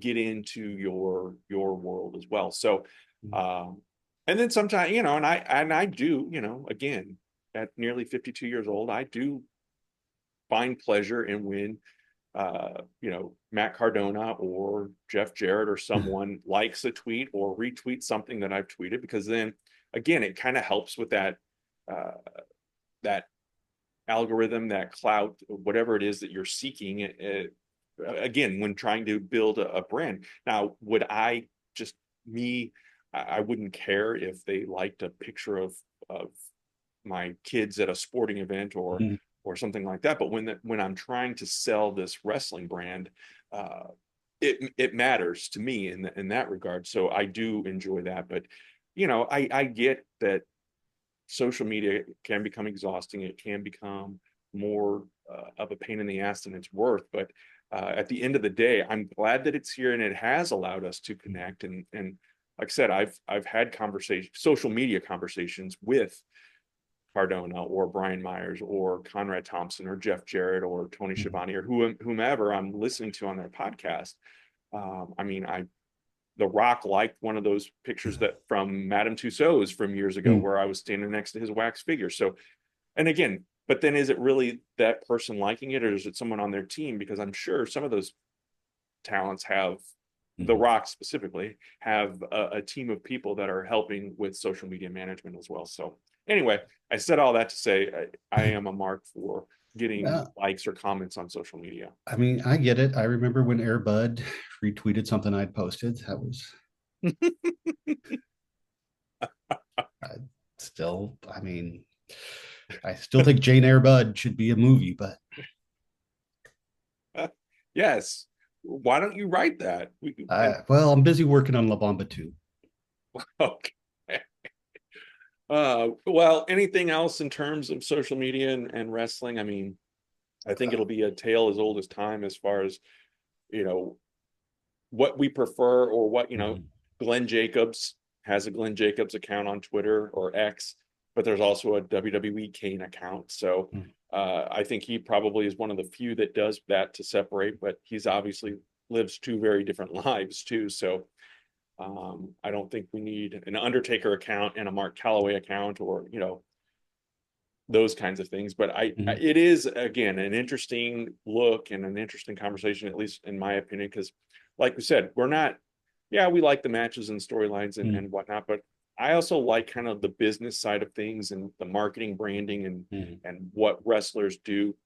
get into your world as well. So, mm, um, And then sometimes, and I do, again, at nearly 52 years old, I do find pleasure in when Matt Cardona or Jeff Jarrett or someone likes a tweet or retweets something that I've tweeted, because then again, it kind of helps with uh, that algorithm, that clout, whatever it is that you're seeking. Again, when trying to build a brand. Now, would I just me? I wouldn't care if they liked a picture of my kids at a sporting event Mhm. or something like that. But when I'm trying to sell this wrestling brand, uh, it matters to me in that regard. So I do enjoy that. But I get that social media can become exhausting. It can become more of a pain in the ass than it's worth. But at the end of the day, I'm glad that it's here and it has allowed us to connect. And like I said, I've had social media conversations with Cardona or Brian Myers or Conrad Thompson or Jeff Jarrett or Tony Schiavone or whomever I'm listening to on their podcast. I mean, The Rock liked one of those pictures that from Madame Tussauds from years ago, Mhm. where I was standing next to his wax figure. So, and again, but then is it really that person liking it, or is it someone on their team? Because I'm sure some of those talents have, The Mhm. Rock specifically, have a team of people that are helping with social media management as well. So anyway, I said all that to say I am a mark for getting Yeah, likes or comments on social media. I mean, I get it. I remember when Air Bud retweeted something I'd posted. That was I still, I mean, I still think Jane Air Bud should be a movie, but Yes. Why don't you write that? well, I'm busy working on La Bamba too. Okay. Well, anything else in terms of social media and wrestling? I mean, I think it'll be a tale as old as time as far as, you know, what we prefer or what, Mhm. Glenn Jacobs has a Glenn Jacobs account on Twitter or X, but there's also a WWE Kane account. So I think he probably is one of the few that does that to separate, but he's obviously lives two very different lives too. So I don't think we need an Undertaker account and a Mark Calloway account or, those kinds of things. But Mhm. it is again an interesting look and an interesting conversation, at least in my opinion, because like we said, we're not, yeah, we like the matches and storylines and Mhm. whatnot, but I also like kind of the business side of things and the marketing, branding, Mhm. and what wrestlers do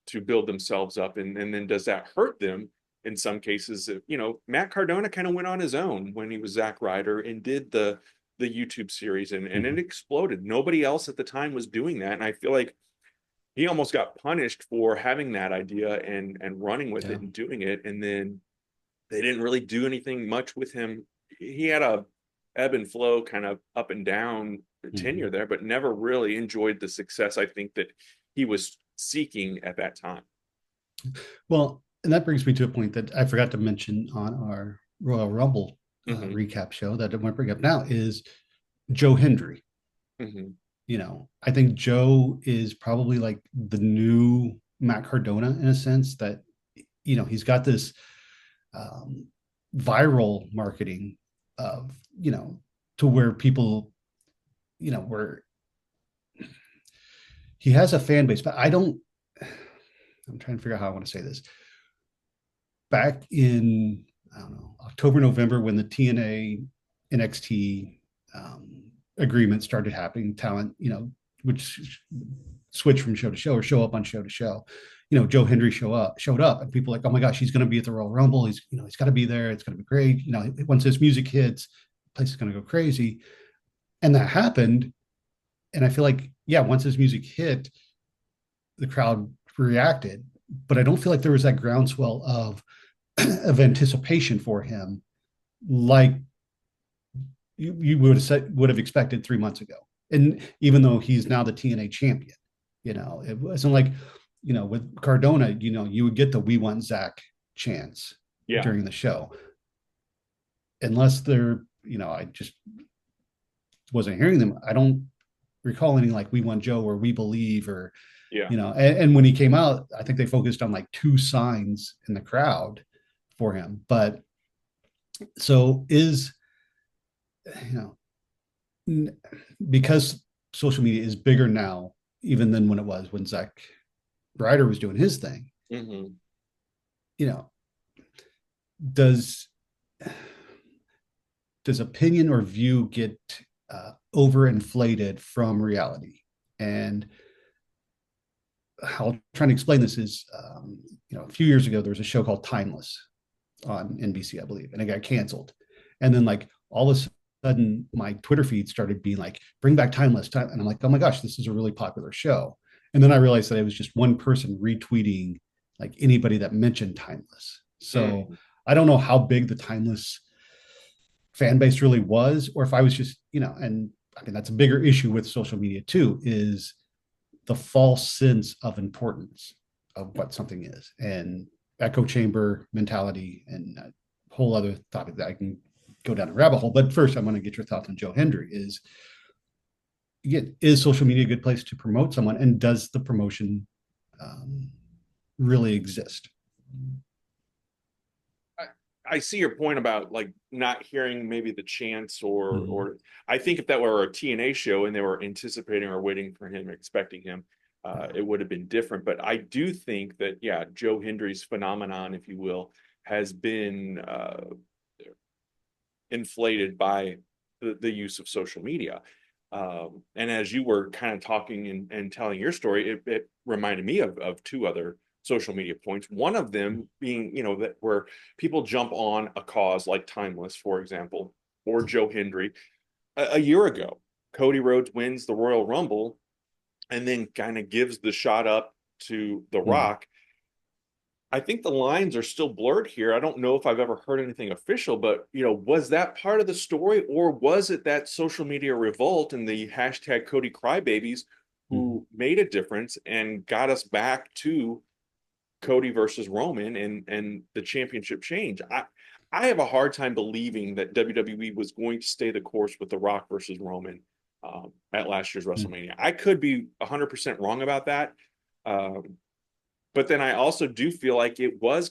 to build themselves up, and then does that hurt them in some cases? Matt Cardona kind of went on his own when he was Zack Ryder and did the YouTube series, and it Mhm. exploded. Nobody else at the time was doing that, and I feel like he almost got punished for having that idea and running with Yeah. it and doing it, and then they didn't really do anything much with him. He had a ebb and flow, kind of up and down tenure Mhm. there, but never really enjoyed the success I think that he was seeking at that time. Well, and that brings me to a point that I forgot to mention on our Royal Rumble Mm-hmm. recap show that I want to bring up now is Joe Hendry. Mm-hmm. I think Joe is probably like the new Matt Cardona in a sense that, he's got this um, viral marketing of, to where people, where he has a fan base, but I'm trying to figure out how I want to say this. Back in, I don't know, October, November, when the TNA NXT agreement started happening, talent, which switch from show to show or show up on show to show. Joe Hendry showed up, and people were like, oh my gosh, he's going to be at the Royal Rumble. He's got to be there. It's going to be great. Once his music hits, the place is going to go crazy. And that happened. And I feel like, yeah, once his music hit, the crowd reacted. But I don't feel like there was that groundswell of anticipation for him, like you would have expected 3 months ago. And even though he's now the TNA champion, it wasn't like, with Cardona, you would get the "We Want Zach" chants Yeah. during the show, unless I just wasn't hearing them. I don't recall any like "We Want Joe" or "We Believe" or Yeah. and when he came out, I think they focused on like two signs in the crowd for him. But so you know because social media is bigger now, even than when it was when Zack Ryder was doing his thing. Mm-hmm. You know, does does opinion or view get overinflated from reality? And how I'm trying to explain this is, a few years ago there was a show called Timeless on NBC, I believe, and it got canceled. And then like all of a sudden, my Twitter feed started being like, "Bring back Timeless," and I'm like, "Oh my gosh, this is a really popular show." And then I realized that it was just one person retweeting like anybody that mentioned Timeless. So Mm. I don't know how big the Timeless fan base really was, or if I was just, and I mean that's a bigger issue with social media too, is the false sense of importance of what something is, and echo chamber mentality, and a whole other topic that I can go down a rabbit hole. But first, I want to get your thoughts on Joe Hendry. Is social media a good place to promote someone, and does the promotion um, really exist? I see your point about like not hearing maybe the chance Mhm. or I think if that were a TNA show and they were anticipating or waiting for him, expecting him, Yeah. it would have been different. But I do think that yeah, Joe Hendry's phenomenon, if you will, has been inflated by the use of social media. And as you were kind of talking and telling your story, it reminded me of two other social media points. One of them being, that where people jump on a cause like Timeless, for example, or Joe Hendry. A year ago, Cody Rhodes wins the Royal Rumble and then kind of gives the shot up to The Mhm. Rock. I think the lines are still blurred here. I don't know if I've ever heard anything official, but was that part of the story, or was it that social media revolt and the hashtag Cody Crybabies Mhm. who made a difference and got us back to Cody versus Roman and the championship change? I have a hard time believing that WWE was going to stay the course with The Rock versus Roman at last year's Mhm. WrestleMania. I could be 100% wrong about that. Um, but then I also do feel like it was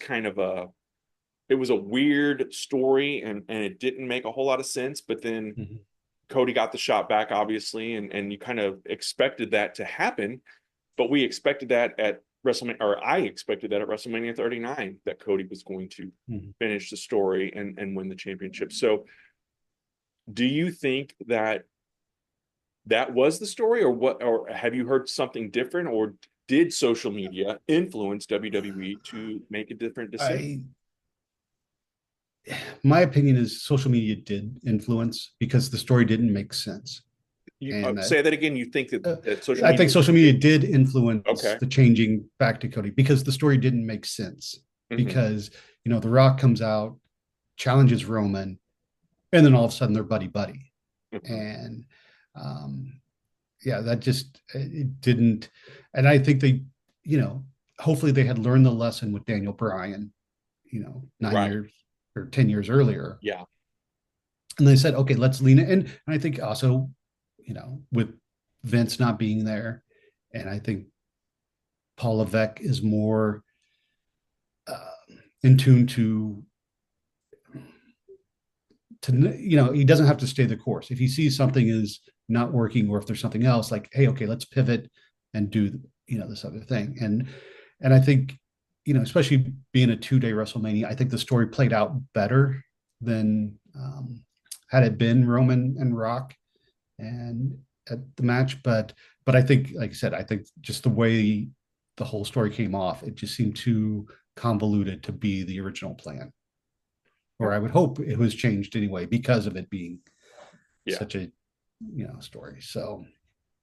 a weird story and it didn't make a whole lot of sense. But then Mhm. Cody got the shot back, obviously, and you kind of expected that to happen. But we expected that at WrestleMania, or I expected that at WrestleMania 39, that Cody was going to Mhm. finish the story and win the championship. So do you think that that was the story, or what, or have you heard something different, or did social media influence WWE to make a different decision? I My opinion is social media did influence because the story didn't make sense. You And say that again. You think that, uh, that social I think media social media did? did influence Okay. the changing back to Cody because the story didn't make sense. Hmm. Because, The Rock comes out, challenges Roman, and then all of a sudden they're buddy buddy. Hmm. And yeah, that just, it didn't. And I think they, you know, hopefully they had learned the lesson with Daniel Bryan, nine Right. years or 10 years earlier. Yeah. And they said, okay, let's lean in. And I think also, with Vince not being there, and I think Paul Levesque is more uh, in tune to he doesn't have to stay the course. If he sees something is not working, or if there's something else, like, hey, okay, let's pivot and do this other thing. And I think, especially being a 2-day WrestleMania, I think the story played out better than had it been Roman and Rock and at the match. But I think, like I said, I think just the way the whole story came off, it just seemed too convoluted to be the original plan. Or I would hope it was changed anyway because of it being Yeah. such a story. So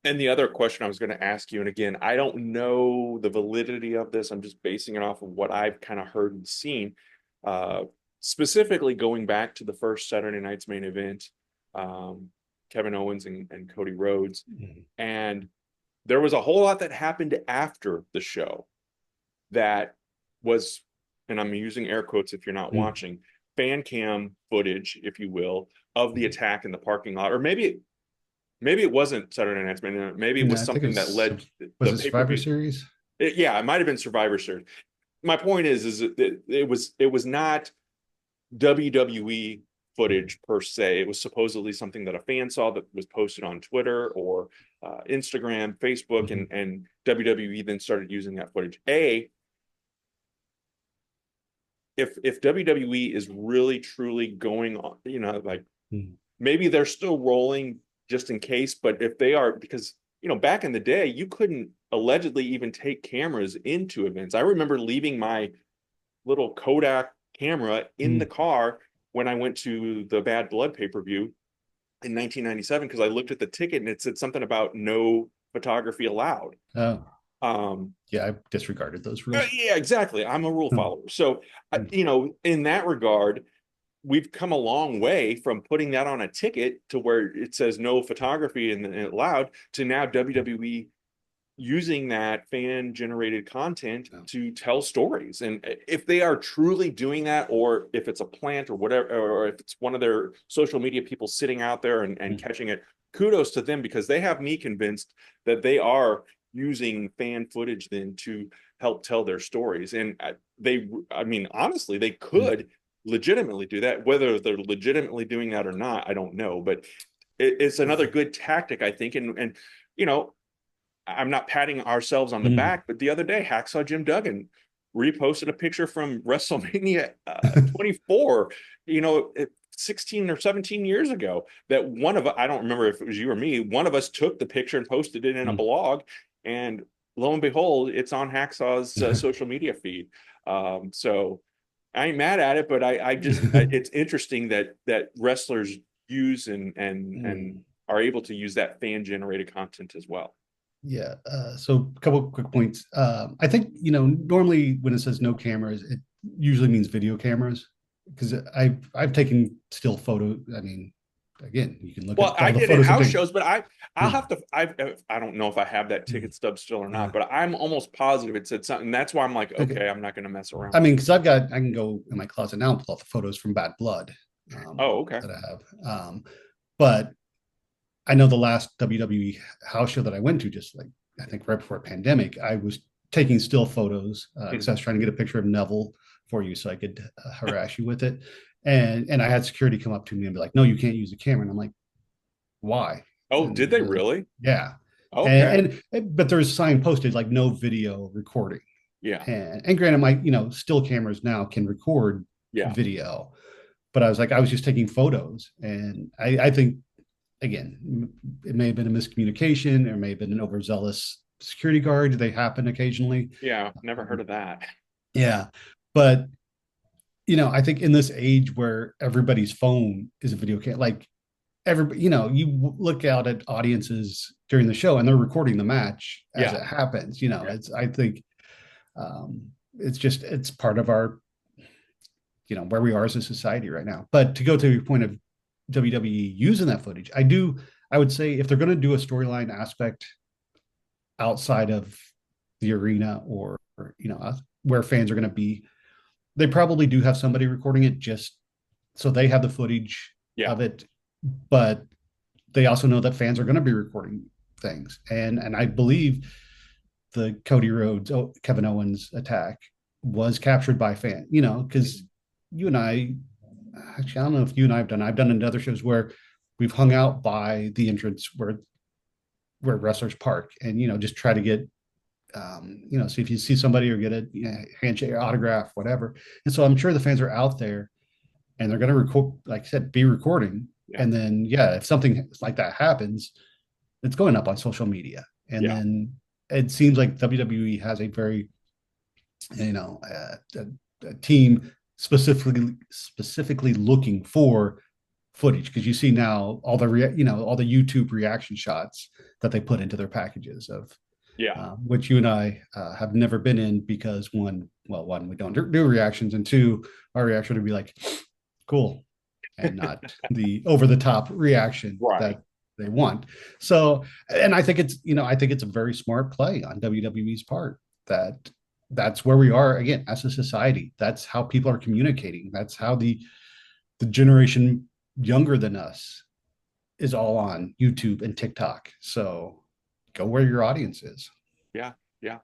And the other question I was going to ask you, and again, I don't know the validity of this. I'm just basing it off of what I've kind of heard and seen. Uh, Specifically going back to the first Saturday night's main event, um, Kevin Owens and Cody Rhodes. And there was a whole lot that happened after the show that was, and I'm using air quotes if you're not watching, fan cam footage, if you will, of the attack in the parking lot. Or maybe it wasn't Saturday Night's Main Event. Maybe it no, was I think it something that was led was the it Survivor pay-per-view. Series? Yeah, it might have been Survivor Series. My point is it was not WWE footage per se. It was supposedly something that a fan saw that was posted on Twitter or Instagram, Facebook, and WWE then started using that footage. If WWE is really truly going on, like maybe they're still rolling just in case, but if they are, because back in the day, you couldn't allegedly even take cameras into events. I remember leaving my little Kodak camera in the car when I went to the Bad Blood pay-per-view in 1997 because I looked at the ticket and it said something about no photography allowed. Oh, Um, yeah, I disregarded those rules. yeah, exactly. I'm a rule follower. So, in that regard, we've come a long way from putting that on a ticket to where it says no photography and allowed to now WWE using that fan generated content to tell stories. And if they are truly doing that, or if it's a plant or whatever, or if it's one of their social media people sitting out there and catching it, kudos to them, because they have me convinced that they are using fan footage then to help tell their stories. And honestly, they could legitimately do that. Whether they're legitimately doing that or not, I don't know, but it's another good tactic, I think. And I'm not patting ourselves on the back, but the other day, Hacksaw Jim Duggan reposted a picture from WrestleMania 24, 16 or 17 years ago, that I don't remember if it was you or me, one of us took the picture and posted it in a blog, and lo and behold, it's on Hacksaw's social media feed. So I ain't mad at it, but I just, it's interesting that wrestlers use and are able to use that fan generated content as well. Yeah. So a couple quick points. I think, normally when it says no cameras, it usually means video cameras, because I've taken still photo. I mean, again, you can look Well, at I all the did at photos. house shows, but I'll have to. I don't know if I have that ticket stub still or not, but I'm almost positive it said something. That's why I'm like, okay, I'm not going to mess around. I mean, because I can go in my closet now and pull out the photos from Bad Blood. Oh, okay. That I have. But I know the last WWE house show that I went to, just like I think right before pandemic, I was taking still photos because I was trying to get a picture of Neville for you so I could harass you with it. And I had security come up to me and be like, "No, you can't use the camera." And I'm like, "Why?" Oh, did And they really? yeah. Okay. But there's a sign posted like no video recording. Yeah. And granted, my still cameras now can record Yeah. video, but I was just taking photos, and I think, again, it may have been a miscommunication, or may have been an overzealous security guard. They happen occasionally. Yeah. Never heard of that. Yeah, but I think in this age where everybody's phone is a video camera, like everybody, you look out at audiences during the show and they're recording the match as Yeah. it happens. Yeah. It's I think it's part of our where we are as a society right now. But to go to your point of WWE using that footage, I would say if they're going to do a storyline aspect outside of the arena, or where fans are going to be, they probably do have somebody recording it just so they have the footage of it. But they also know that fans are going to be recording things, and I believe the Cody Rhodes, Kevin Owens attack was captured by fan. Because you and I, actually, I don't know if you and I've done in other shows where we've hung out by the entrance where wrestlers park, and just try to get see if you see somebody or get a handshake or autograph, whatever. And so I'm sure the fans are out there and they're going to record, like I said, be recording. Yeah. And then, if something like that happens, it's going up on social media. And then it seems like WWE has a very, a team specifically looking for footage, because you see now all the all the YouTube reaction shots that they put into their packages of which you and I have never been in, because one, we don't do reactions, and two, our reaction would be like, cool, and not the over the top reaction that they want. So, and I think it's a very smart play on WWE's part, that's where we are again as a society. That's how people are communicating. That's how the generation younger than us is all on YouTube and TikTok. So go where your audience is. Yeah. Yeah.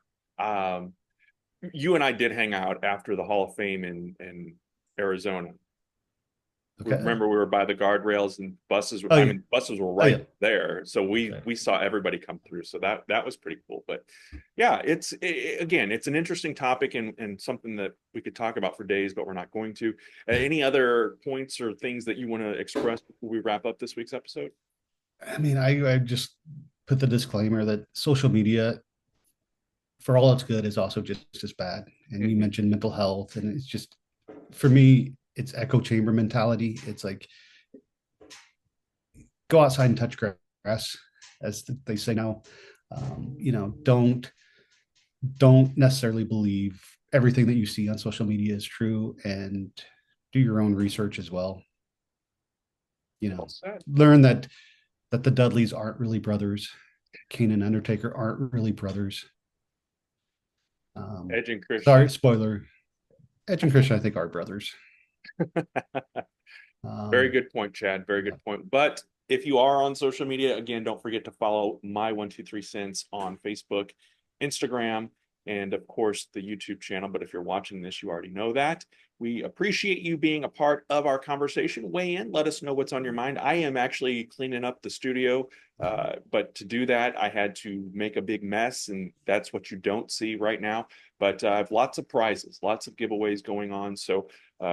You and I did hang out after the Hall of Fame in Arizona. Okay. remember we were by the guardrails and buses. Oh, I yeah. mean, buses were Oh, right yeah. there, so Okay. we saw everybody come through. So that was pretty cool. But yeah, again, it's an interesting topic and something that we could talk about for days, but we're not going to. Any other points or things that you want to express before we wrap up this week's episode? I mean, I just put the disclaimer that social media, for all it's good, is also just as bad. And you Mhm. mentioned mental health, and it's just, for me, it's echo chamber mentality. It's like, go outside and touch grass, as they say now. Don't necessarily believe everything that you see on social media is true, and do your own research as well. Well said. Learn that the Dudleys aren't really brothers. Kane and Undertaker aren't really brothers. Edge and Sorry, Christian. spoiler. Edge and Christian, I think, are brothers. Very Um, good point, Chad. Very good point. But if you are on social media, again, don't forget to follow my 123 Cents on Facebook, Instagram, and of course the YouTube channel. But if you're watching this, you already know that. We appreciate you being a part of our conversation. Weigh in, let us know what's on your mind. I am actually cleaning up the studio, but to do that, I had to make a big mess, and that's what you don't see right now. But I have lots of prizes, lots of giveaways going on. So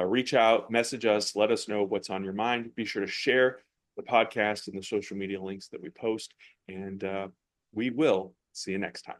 reach out, message us, let us know what's on your mind. Be sure to share the podcast and the social media links that we post, and we will see you next time.